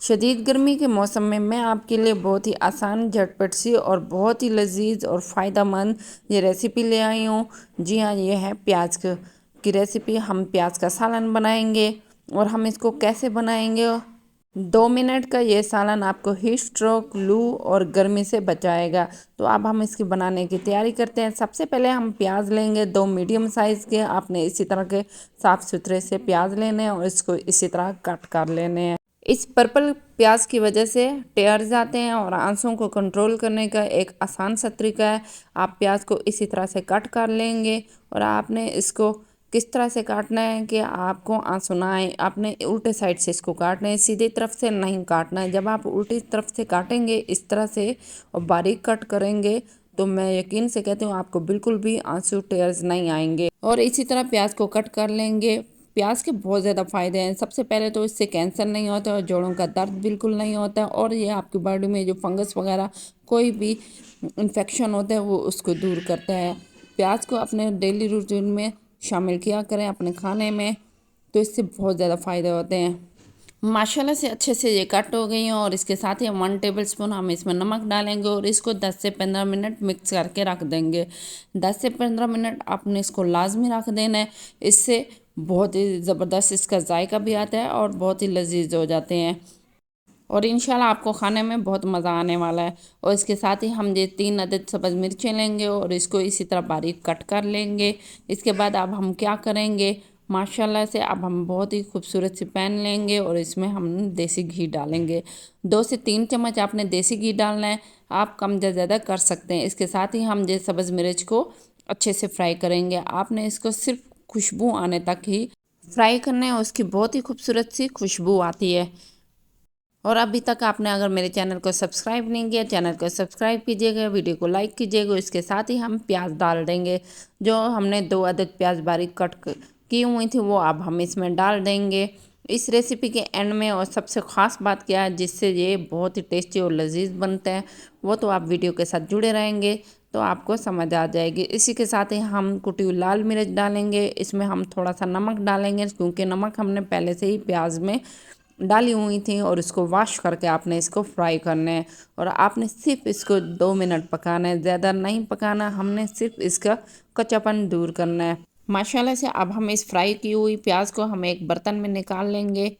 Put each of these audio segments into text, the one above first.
शदीद गर्मी के मौसम में मैं आपके लिए बहुत ही आसान, झटपट सी और बहुत ही लजीज और फ़ायदेमंद ये रेसिपी ले आई हूँ। जी हाँ, ये है प्याज की रेसिपी। हम प्याज का सालन बनाएंगे और हम इसको कैसे बनाएंगे। 2 मिनट का ये सालन आपको हीट स्ट्रोक, लू और गर्मी से बचाएगा। तो अब हम इसकी बनाने की तैयारी करते हैं। सबसे पहले हम प्याज लेंगे, 2 मीडियम साइज़ के। आपने इसी तरह के साफ़ सुथरे से प्याज लेने हैं और इसको इसी तरह कट कर लेने हैं। इस पर्पल प्याज की वजह से टेयर जाते हैं और आंसुओं को कंट्रोल करने का एक आसान सा तरीका है। आप प्याज को इसी तरह से कट कर लेंगे और आपने इसको किस तरह से काटना है कि आपको आंसू ना आए। आपने उल्टे साइड से इसको काटना है, सीधी तरफ से नहीं काटना है। जब आप उल्टी तरफ से काटेंगे इस तरह से और बारीक कट करेंगे तो मैं यकीन से कहती हूँ आपको बिल्कुल भी आंसू टेयर्स नहीं आएंगे। और इसी तरह प्याज को कट कर लेंगे। प्याज के बहुत ज़्यादा फ़ायदे हैं। सबसे पहले तो इससे कैंसर नहीं होता और जोड़ों का दर्द बिल्कुल नहीं होता और ये आपकी बॉडी में जो फंगस वगैरह कोई भी इन्फेक्शन होता है वो उसको दूर करता है। प्याज को अपने डेली रूटीन में शामिल किया करें अपने खाने में, तो इससे बहुत ज़्यादा फ़ायदे होते हैं। माशाल्लाह से अच्छे से ये कट हो गई हैं और इसके साथ ही 1 टेबल स्पून हम इसमें नमक डालेंगे और इसको 10 से 15 मिनट मिक्स करके रख देंगे। 10 से 15 मिनट आपने इसको लाजमी रख देना है। इससे बहुत ही ज़बरदस्त इसका जायका भी आता है और बहुत ही लजीज हो जाते हैं और इंशाल्लाह आपको खाने में बहुत मज़ा आने वाला है। और इसके साथ ही हम ये 3 अदद सब्ज़ मिर्चें लेंगे और इसको इसी तरह बारीक कट कर लेंगे। इसके बाद अब हम क्या करेंगे, माशाल्लाह से अब हम बहुत ही खूबसूरत सी पैन लेंगे और इसमें हम देसी घी डालेंगे। 2 से 3 चम्मच आपने देसी घी डालना है। आप कम या ज़्यादा कर सकते हैं। इसके साथ ही हम ये सब्ज़ मिर्च को अच्छे से फ्राई करेंगे। आपने इसको सिर्फ खुशबू आने तक ही फ्राई करना है। उसकी बहुत ही खूबसूरत सी खुशबू आती है। और अभी तक आपने अगर मेरे चैनल को सब्सक्राइब नहीं किया, चैनल को सब्सक्राइब कीजिएगा, वीडियो को लाइक कीजिएगा। इसके साथ ही हम प्याज डाल देंगे। जो हमने 2 अदद प्याज बारीक कट की हुई थी वो अब हम इसमें डाल देंगे इस रेसिपी के एंड में। और सबसे ख़ास बात क्या है जिससे ये बहुत ही टेस्टी और लजीज बनता है, वो तो आप वीडियो के साथ जुड़े रहेंगे तो आपको समझ आ जाएगी। इसी के साथ ही हम कुटी हुई लाल मिर्च डालेंगे। इसमें हम थोड़ा सा नमक डालेंगे क्योंकि नमक हमने पहले से ही प्याज में डाली हुई थी और इसको वॉश करके आपने इसको फ्राई करना है। और आपने सिर्फ इसको 2 मिनट पकाना है, ज़्यादा नहीं पकाना। हमने सिर्फ इसका कच्चापन दूर करना है। माशाल्लाह से अब हम इस फ्राई की हुई प्याज को हम एक बर्तन में निकाल लेंगे।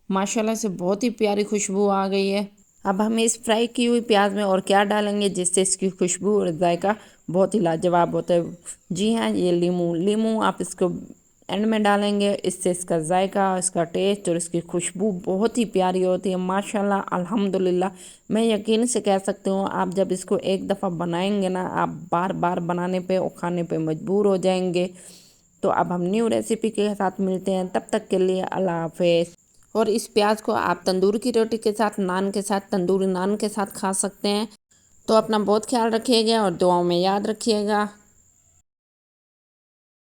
माशाल्लाह से बहुत ही प्यारी खुशबू आ गई है। अब हम इस फ्राई की हुई प्याज में और क्या डालेंगे जिससे इसकी खुशबू और जायका बहुत ही लाजवाब होता है। जी हाँ, ये लीमू। लीमू आप इसको एंड में डालेंगे। इससे इसका जायका, इसका टेस्ट और इसकी खुशबू बहुत ही प्यारी होती है। माशाल्लाह अल्हम्दुलिल्लाह, मैं यकीन से कह सकती हूँ आप जब इसको एक दफ़ा बनाएंगे ना, आप बार बार बनाने पे और खाने पे मजबूर हो जाएंगे। तो अब हम न्यू रेसिपी के साथ मिलते हैं, तब तक के लिए अल्लाह हाफिज़। और इस प्याज को आप तंदूर की रोटी के साथ, नान के साथ, तंदूरी नान के साथ खा सकते हैं। तो अपना बहुत ख्याल रखिएगा और दुआओं में याद रखिएगा।